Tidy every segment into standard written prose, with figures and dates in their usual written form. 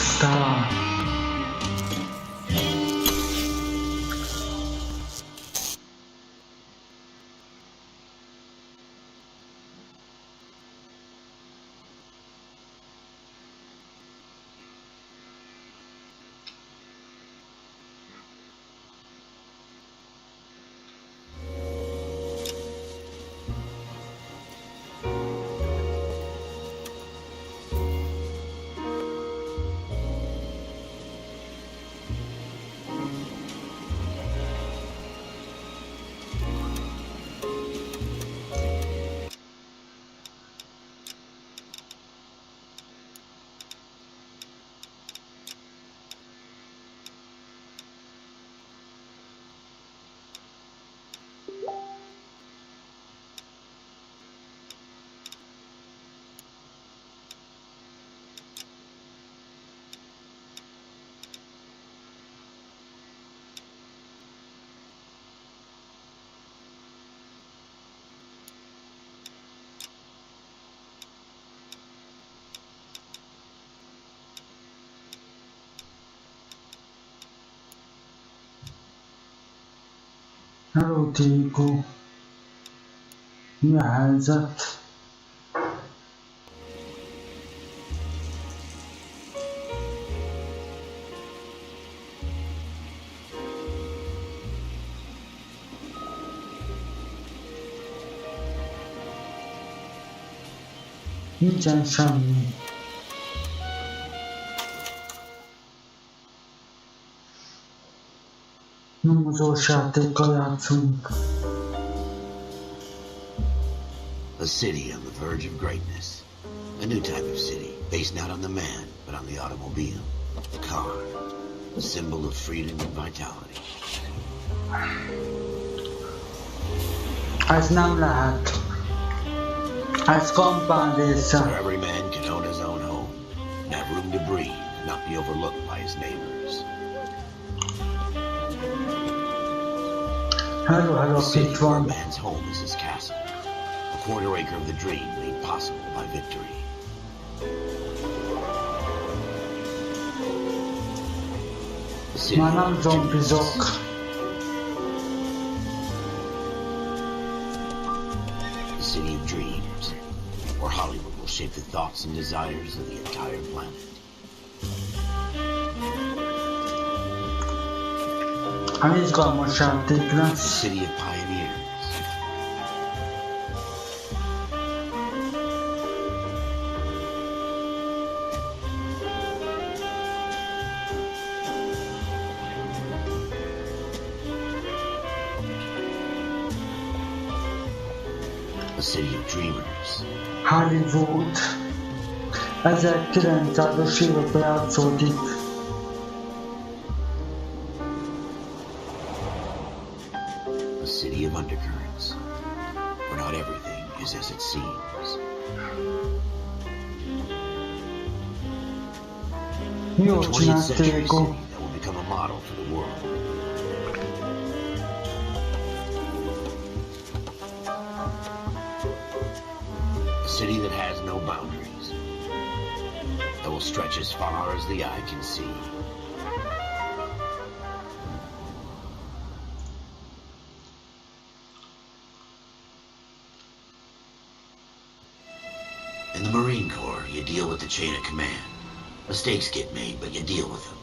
Star. Hello Diego, mi a helyzet? Nincsen semmi. Nyomozós játékkal játszunk. A city on the verge of greatness. A new type of city, based not on the man, but on the automobile. The car. A symbol of freedom and vitality. Ez nem lehet. Ez kampány része. Where every man can own his own home, and have room to breathe, and not be overlooked by his neighbors. Hello, itt Where a van. man's home is his castle. A quarter acre of the dream made possible by victory. The city Már of nem zombizok. The city of dreams, where Hollywood will shape the thoughts and desires of the entire planet. A izgalmas játék The lesz. city of pioneers. A city of dreamers. Hollywood. 1900-as években játszódik. A city of undercurrents, where not everything is as it seems. Jó A 20th csinált, century Diego. city that will become a model for the world. A city that has no boundaries, that will stretch as far as the eye can see. In the Marine Corps, you deal with the chain of command. Mistakes get made, but you deal with them.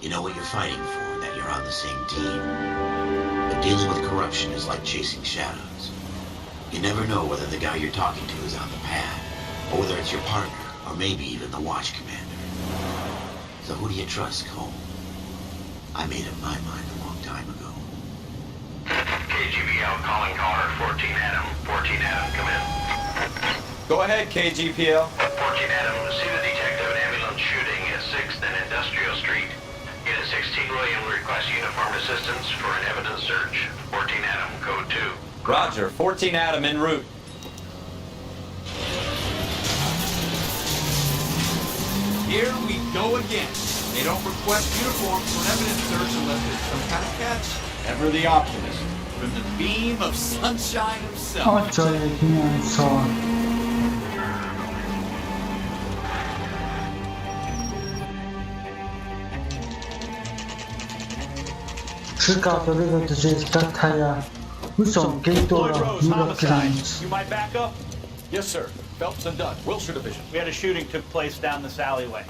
You know what you're fighting for, that you're on the same team. But dealing with corruption is like chasing shadows. You never know whether the guy you're talking to is on the pad, or whether it's your partner, or maybe even the watch commander. So who do you trust, Cole? I made up my mind a long time ago. KGPL calling caller 14 Adam. 14 Adam, come in. Go ahead, KGPL. 14 Adam, see the detective and ambulance shooting at 6th and Industrial Street. Unit 16 William requests uniformed assistance for an evidence search. 14 Adam, code 2. Roger, 14 Adam en route. Here we go again. They don't request uniforms for an evidence search unless there's some kind of catch. Ever the optimist. From the beam of sunshine himself. Atyaik, milyen szar. Chicago vezetőség tetthelye 22 óra Lloyd Rose, 09. homicide. You might back up? Yes, sir. Phelps and Dunn, Wilshire Division. We had a shooting took place down this alleyway.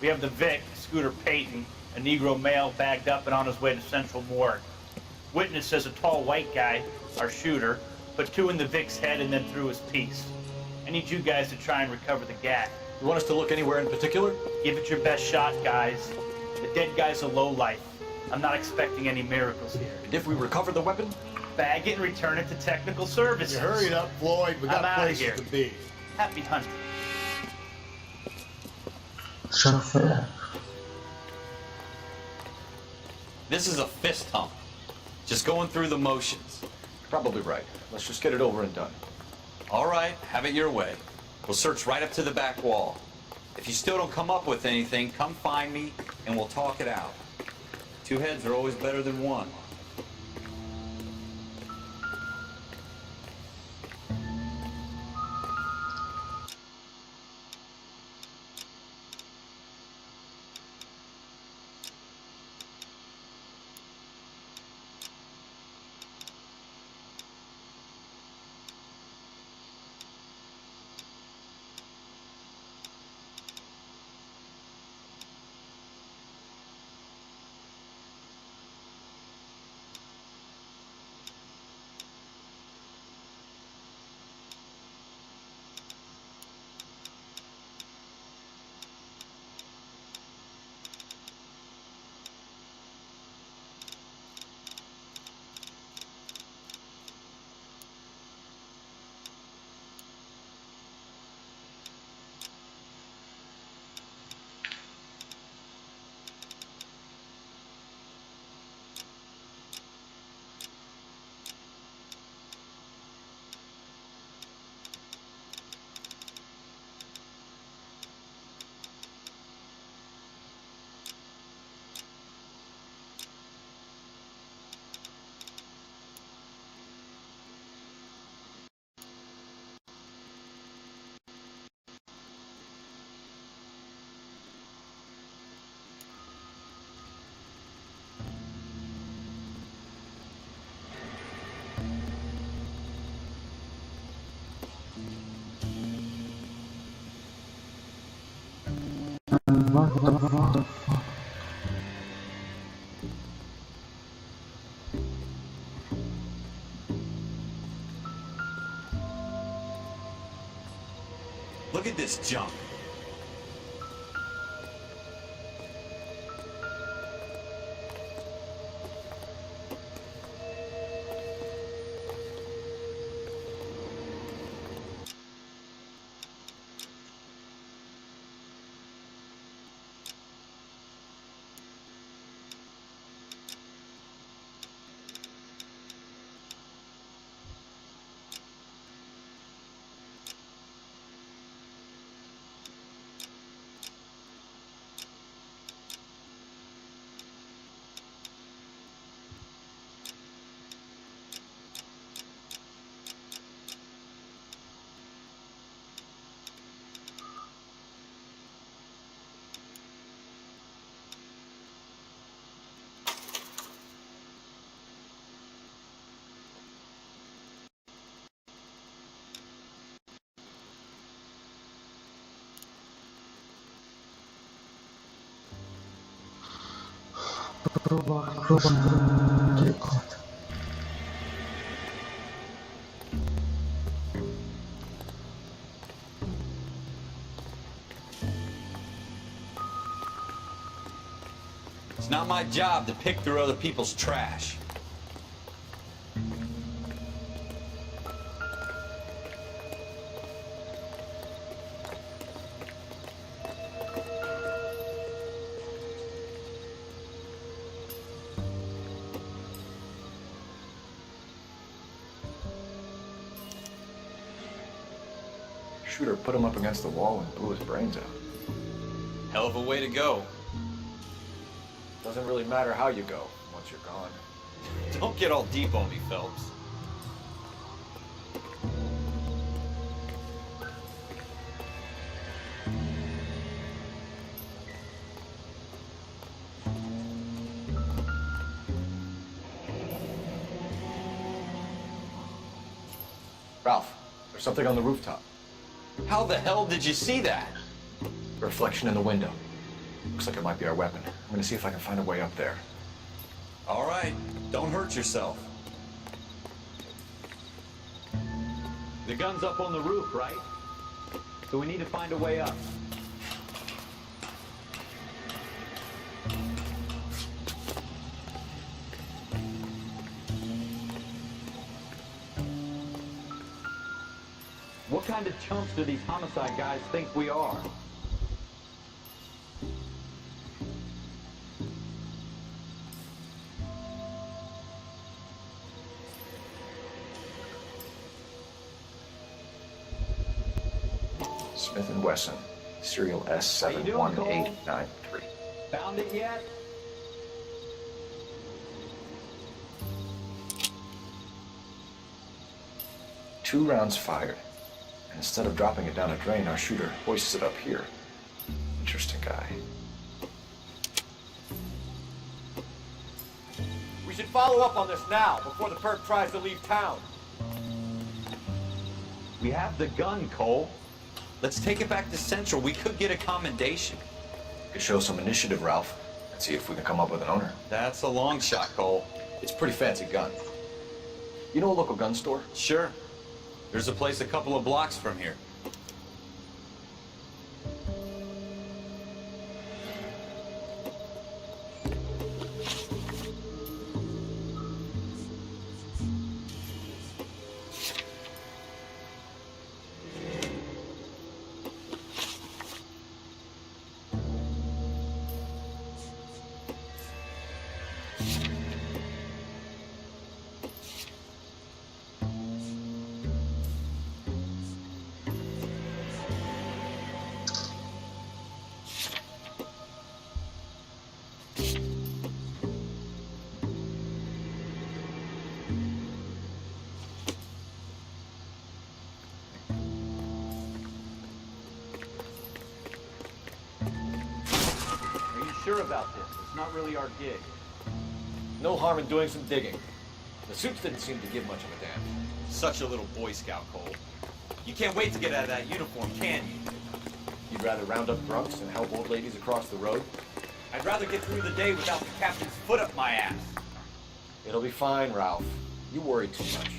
We have the Vic, Scooter Payton, a Negro male bagged up and on his way to Central Morgue. Witness says a tall white guy, our shooter, put two in the Vic's head and then threw his piece. I need you guys to try and recover the gat. You want us to look anywhere in particular? Give it your best shot, guys. The dead guy's a lowlife. I'm not expecting any miracles here. And if we recover the weapon? Bag it and return it to technical services. You hurry up, Floyd. We got I'm outta places here. to be. Happy hunting. Sofőr. This is a fist hump. Just going through the motions. Probably right. Let's just get it over and done. All right, have it your way. We'll search right up to the back wall. If you still don't come up with anything, come find me and we'll talk it out. Two heads are always better than one. Look at this junk. It's not my job to pick through other people's trash. Shooter put him up against the wall and blew his brains out. Hell of a way to go. Doesn't really matter how you go once you're gone. Don't get all deep on me, Phelps. Ralph, there's something on the rooftop. How the hell did you see that? A reflection in the window. Looks like it might be our weapon. I'm gonna see if I can find a way up there. All right, don't hurt yourself. The gun's up on the roof, right? So we need to find a way up. What kind of chumps do these homicide guys think we are? Smith & Wesson, serial S71893. Found it yet? Two rounds fired. And instead of dropping it down a drain, our shooter hoists it up here. Interesting guy. We should follow up on this now, before the perp tries to leave town. We have the gun, Cole. Let's take it back to Central. We could get a commendation. Could show some initiative, Ralph, and see if we can come up with an owner. That's a long shot, Cole. It's a pretty fancy gun. You know a local gun store? Sure. There's a place a couple of blocks from here. Sure about this? It's not really our gig. No harm in doing some digging. The suits didn't seem to give much of a damn. Such a little Boy Scout, Cole. You can't wait to get out of that uniform, can you? You'd rather round up drunks and help old ladies across the road? I'd rather get through the day without the captain's foot up my ass. It'll be fine, Ralph. You worry too much.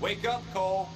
Wake up, Cole.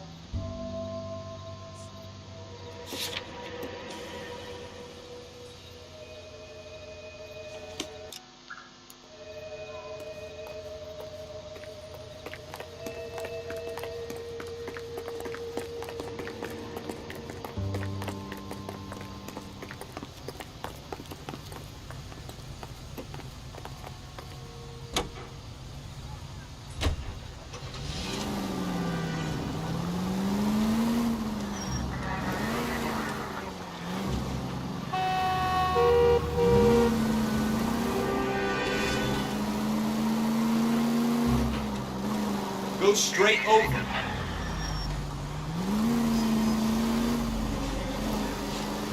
Go straight over.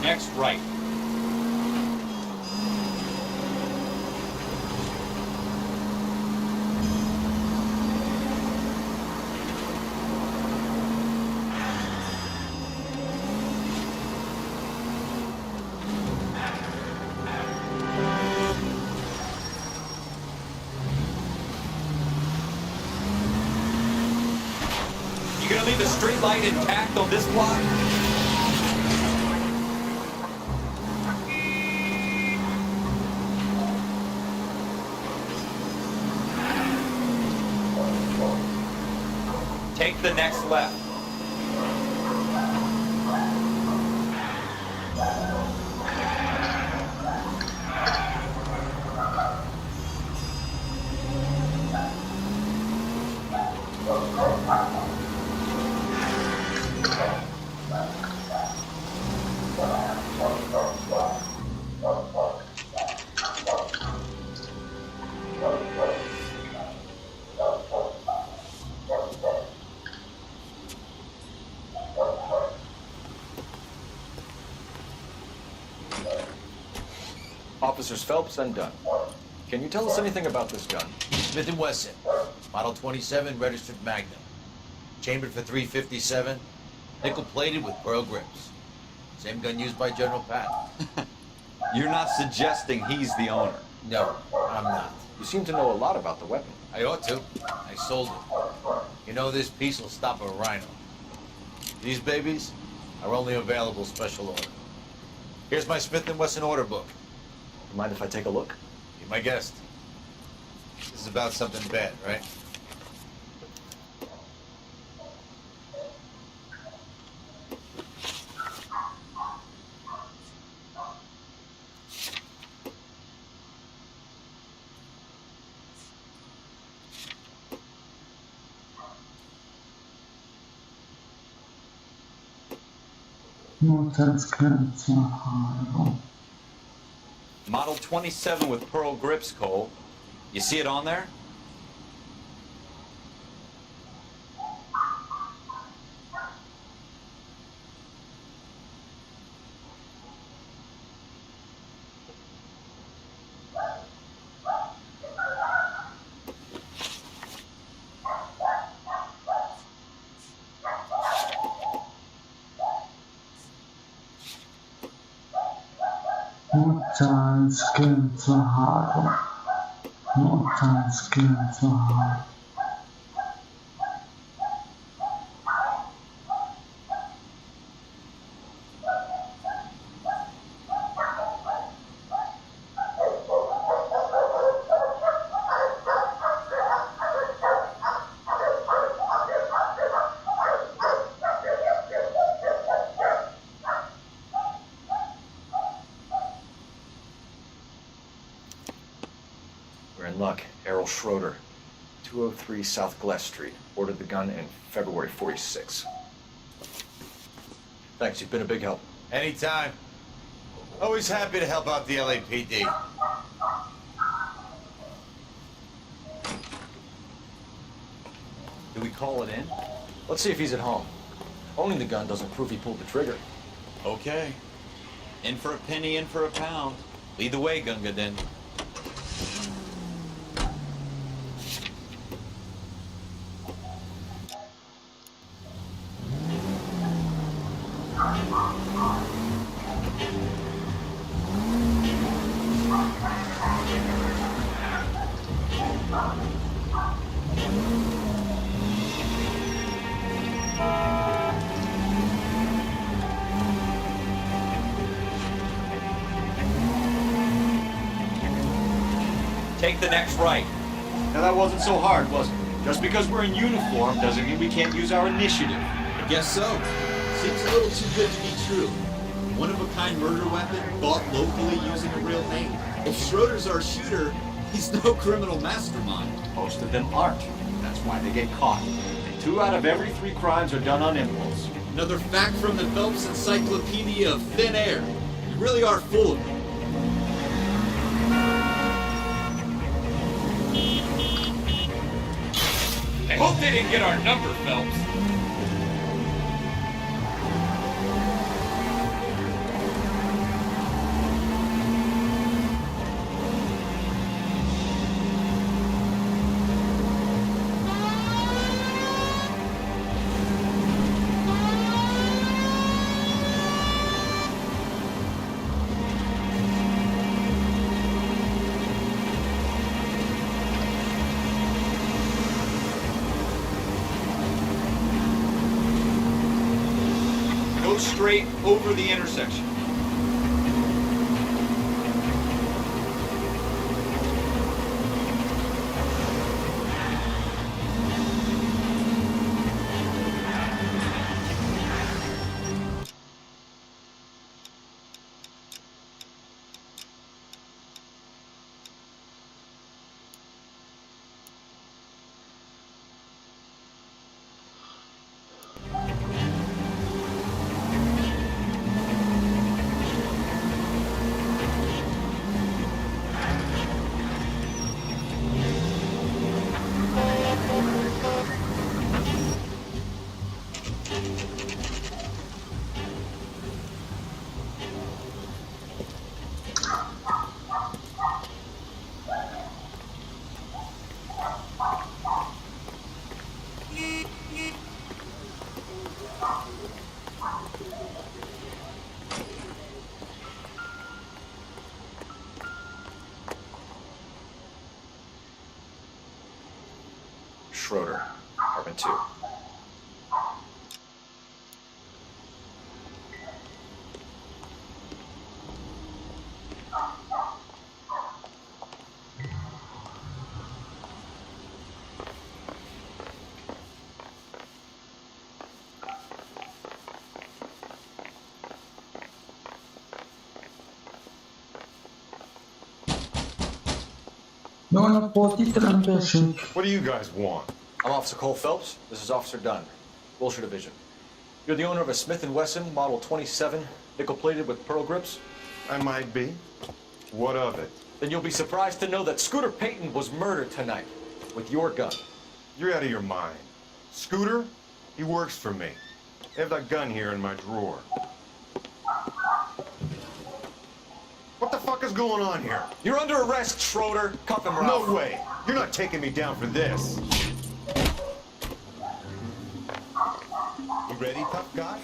Next right. You gonna leave the street light intact on this block? Take the next left. Officers Phelps and Dunn. Can you tell us anything about this gun? Smith & Wesson, Model 27, registered Magnum. Chambered for .357, nickel-plated with pearl grips. Same gun used by General Patton. You're not suggesting he's the owner? No, I'm not. You seem to know a lot about the weapon. I ought to. I sold it. You know, this piece will stop a rhino. These babies are only available special order. Here's my Smith & Wesson order book. You mind if I take a look? Be my guest. This is about something bad, right? No, transkripcja hardo. Model 27 with pearl grips, Cole. You see it on there? No, transkripcja hardo. No, transkripcja hardo. We're in luck. Errol Schroeder, 203 South Glass Street. Ordered the gun in February '46. Thanks, you've been a big help. Anytime. Always happy to help out the LAPD. Do we call it in? Let's see if he's at home. Owning the gun doesn't prove he pulled the trigger. Okay. In for a penny, in for a pound. Lead the way, Gunga Din. Take the next right. Now that wasn't so hard, was it? Just because we're in uniform doesn't mean we can't use our initiative. I guess so. Seems a little too good to be true. One-of-a-kind murder weapon bought locally using a real name. If Schroeder's our shooter, he's no criminal mastermind. Most of them aren't. That's why they get caught. And 2 out of every 3 crimes are done on impulse. Another fact from the Phelps Encyclopedia of Thin Air. You really are full of it. I hope they didn't get our number, Phelps. Go straight over the intersection. Schroeder, apartment 2. Jó napot, itt teremtésünk. What do you guys want? I'm Officer Cole Phelps. This is Officer Dunn, Wilshire Division. You're the owner of a Smith & Wesson Model 27, nickel-plated with pearl grips? I might be. What of it? Then you'll be surprised to know that Scooter Payton was murdered tonight with your gun. You're out of your mind. Scooter? He works for me. I have that gun here in my drawer. What the fuck is going on here? You're under arrest, Schroeder. Cuff him, Ralph. No way! You're not taking me down for this. You ready, tough guy?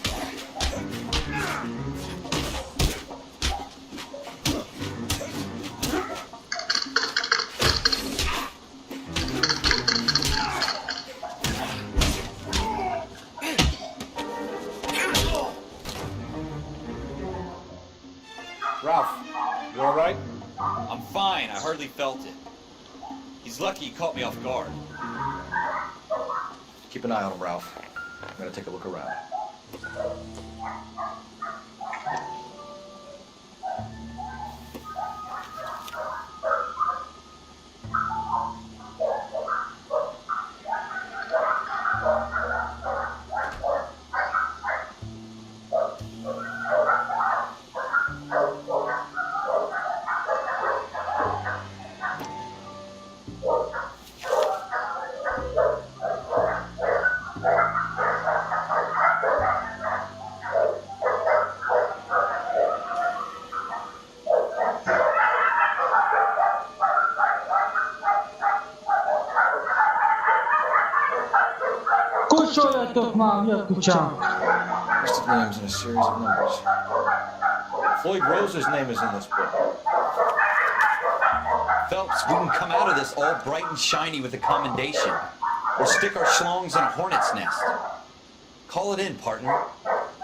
Ralph, you all right? I'm fine. I hardly felt it. He's lucky he caught me off guard. Keep an eye on him, Ralph. I'm gonna take a look around. Kussoljatok már, mi a kutyám? List of names and a series of numbers. Floyd Rose's name is in this book. Phelps, we can come out of this all bright and shiny with a commendation. Or stick our schlongs in a hornet's nest. Call it in, partner.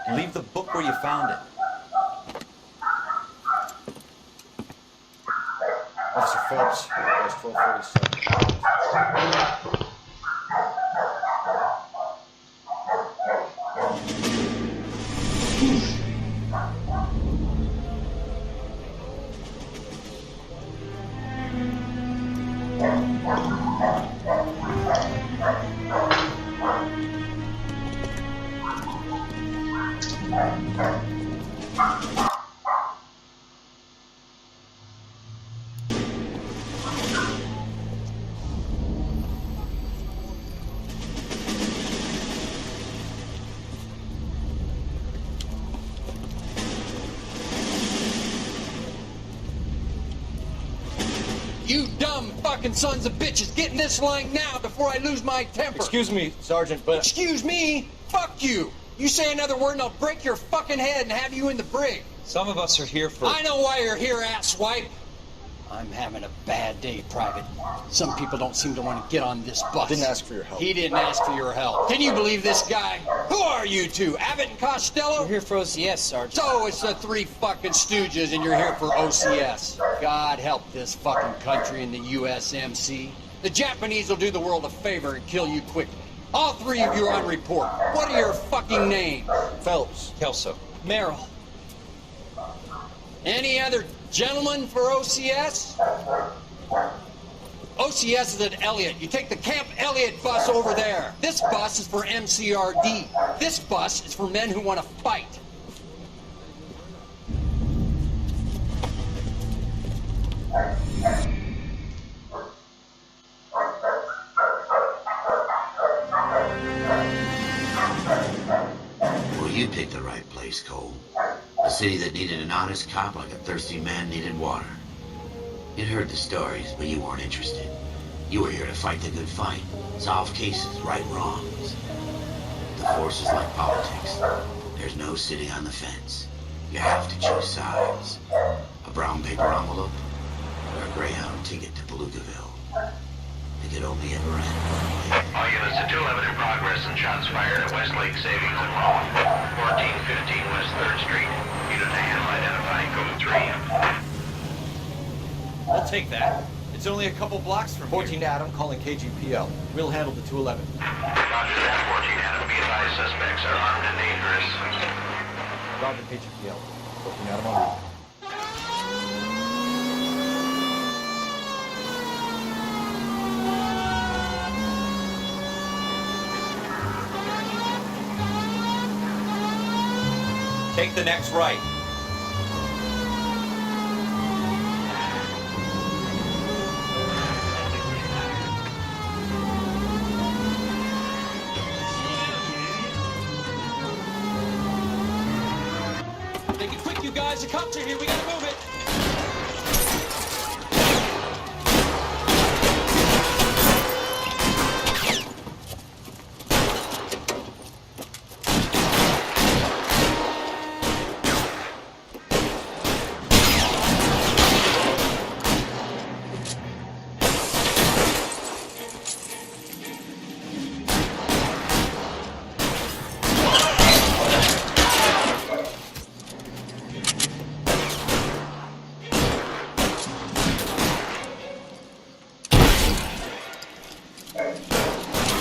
And leave the book where you found it. Officer Phelps, that's 1247. You dumb fucking sons of bitches, get in this line now before I lose my temper. Excuse me, Sergeant, but... Excuse me? Fuck you. You say another word and I'll break your fucking head and have you in the brig. Some of us are here for... I know why you're here, asswipe. I'm having a bad day, Private. Some people don't seem to want to get on this bus. I didn't ask for your help. He didn't ask for your help. Can you believe this guy? Who are you two? Abbott and Costello? We're here for OCS, Sergeant. So it's the three fucking stooges and you're here for OCS. God help this fucking country and the USMC. The Japanese will do the world a favor and kill you quickly. All three of you are on report. What are your fucking names? Phelps. Kelso. Merrill. Any other gentlemen for OCS? OCS is at Elliott. You take the Camp Elliott bus over there. This bus is for MCRD. This bus is for men who want to fight. Well, you picked the right place, Cole. A city that needed an honest cop like a thirsty man needed water. You'd heard the stories, but you weren't interested. You were here to fight the good fight, solve cases, right wrongs. The force is like politics. There's no sitting on the fence. You have to choose sides. A brown paper envelope or a Greyhound ticket to Palookaville. It could only ever end one way. All units to 211 in progress and shots fired at Westlake Savings and Loan. 1415 West 3rd Street. Unit to handle identifying code 3. I'll take that. It's only a couple blocks from 14 here. Adam calling KGPL. We'll handle the 211. Roger that, 14 Adam. Be advised, suspects are armed and dangerous. Roger KGPL. 14 Adam on route. Take the next right. Make it quick, you guys. The cops are here. We gotta move it.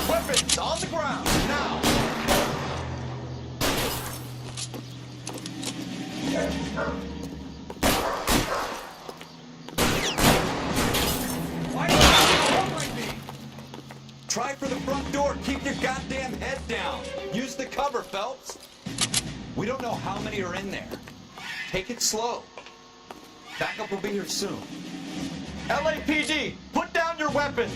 Weapons on the ground, now! Why are you covering me? Try for the front door. Keep your goddamn head down. Use the cover, Phelps. We don't know how many are in there. Take it slow. Backup will be here soon. LAPD, put down your weapons!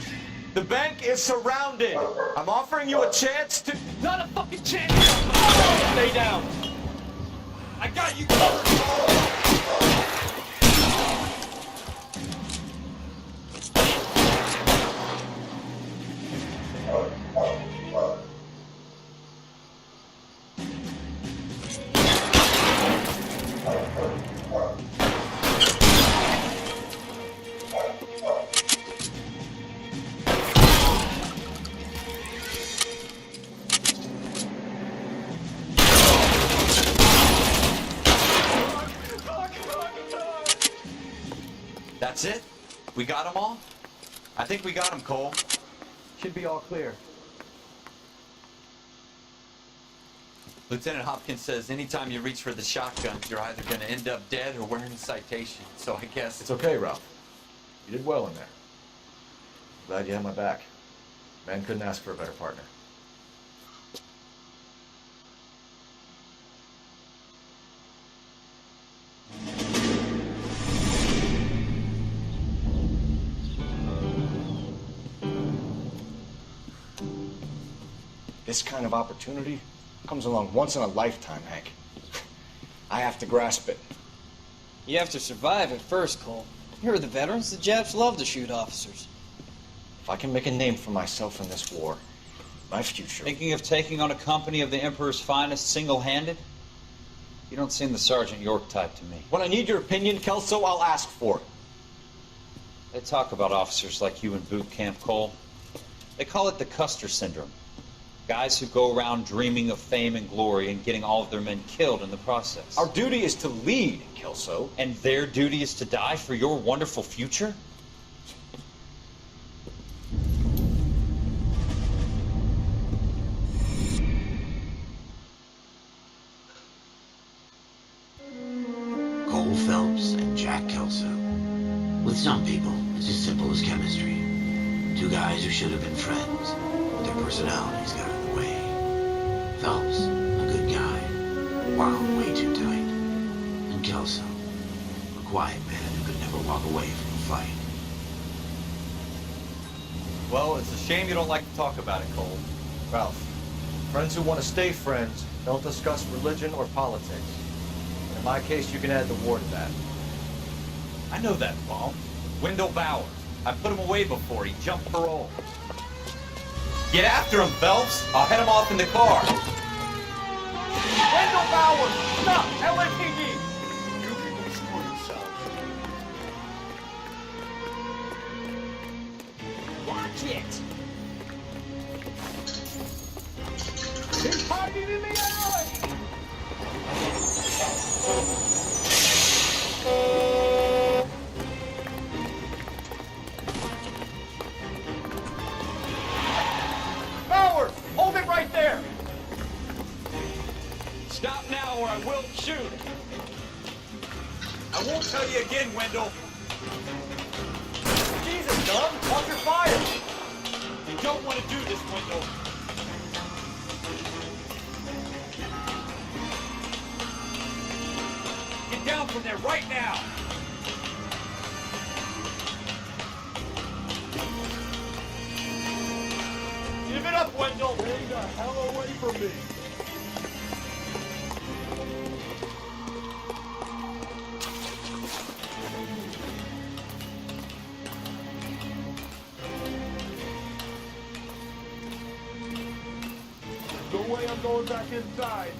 The bank is surrounded! I'm offering you a chance to... Not a fucking chance. Stay down. I got you covered. That's it? We got them all? I think we got them, Cole. Should be all clear. Lieutenant Hopkins says anytime you reach for the shotgun, you're either going to end up dead or wearing a citation. So I guess It's okay, Ralph. You did well in there. Glad you had my back. Man couldn't ask for a better partner. This kind of opportunity comes along once in a lifetime, Hank. I have to grasp it. You have to survive at first, Cole. Here are the veterans. The Japs love to shoot officers. If I can make a name for myself in this war, my future... Thinking of taking on a company of the Emperor's finest single-handed? You don't seem the Sergeant York type to me. When I need your opinion, Kelso, I'll ask for it. They talk about officers like you in boot camp, Cole. They call it the Custer syndrome. Guys who go around dreaming of fame and glory and getting all of their men killed in the process. Our duty is to lead, Kelso. And their duty is to die for your wonderful future? Cole Phelps and Jack Kelso. With some people, it's as simple as chemistry. Two guys who should have been friends, but their personalities got in the way. Phelps, a good guy, wound way too tight. And Kelso, a quiet man who could never walk away from a fight. Well, it's a shame you don't like to talk about it, Cole. Ralph, friends who want to stay friends don't discuss religion or politics. In my case, you can add the war to that. I know that bum. Wendell Bowers. I put him away before he jumped parole. Get after him, Phelps. I'll head him off in the car. Wendell Bowers! Stop! LAPD! You people screw yourselves. Watch shit! He's hiding in the alley! Bowers! Hold it right there! Stop now or I will shoot! I won't tell you again, Wendell! Jesus, Doug! Watch your fire! You don't want to do this, Wendell! Get down from there right now! Give it up, Wendell! Stay the hell away from me! No way I'm going back inside.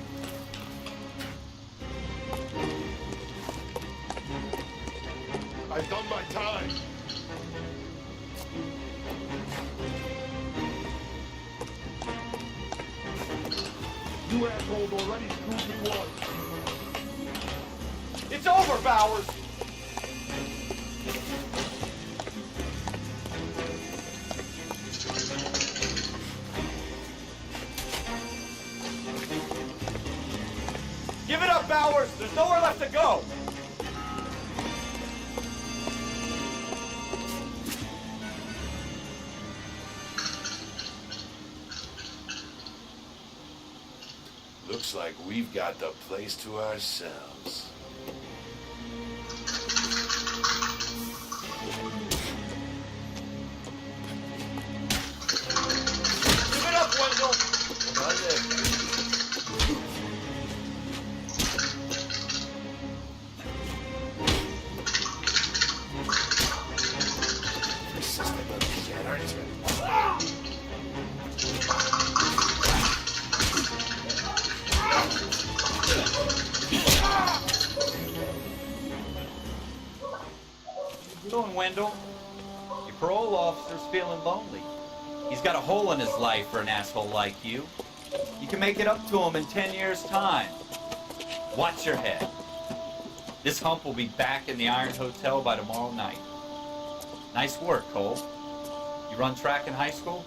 I've done my time. You assholes already screwed me once. It's over, Bowers! Give it up, Bowers! There's nowhere left to go! Looks like we've got the place to ourselves. Give it up, Wendell! What are you doing, Wendell? Your parole officer's feeling lonely. He's got a hole in his life for an asshole like you. You can make it up to him in 10 years' time. Watch your head. This hump will be back in the Iron Hotel by tomorrow night. Nice work, Cole. You run track in high school?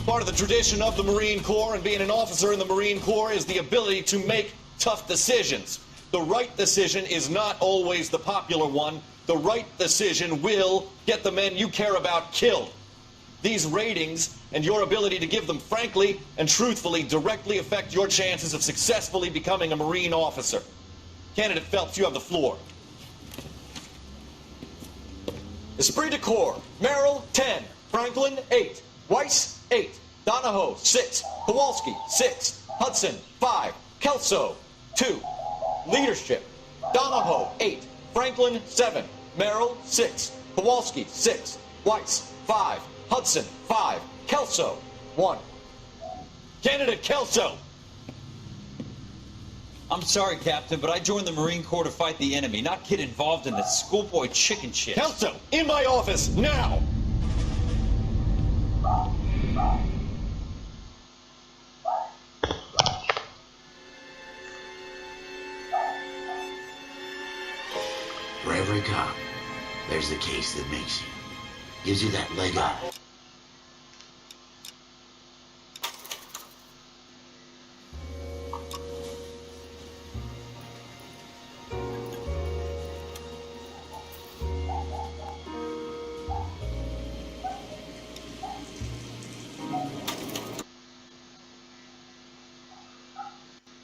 Part of the tradition of the Marine Corps and being an officer in the Marine Corps is the ability to make tough decisions. The right decision is not always the popular one. The right decision will get the men you care about killed. These ratings and your ability to give them frankly and truthfully directly affect your chances of successfully becoming a Marine officer. Candidate Phelps, you have the floor. Esprit de Corps, Merrill, 10. Franklin, 8. Weiss, 8. Donahoe, 6. Kowalski, 6. Hudson, 5. Kelso, 2. Leadership, Donahoe, 8. Franklin, 7. Merrill, 6. Kowalski, 6. Weiss, 5. Hudson, 5. Kelso, 1. Candidate Kelso! I'm sorry, Captain, but I joined the Marine Corps to fight the enemy, not get involved in this schoolboy chicken shit. Kelso, in my office, now! For every cop, there's the case that makes you. Gives you that leg up.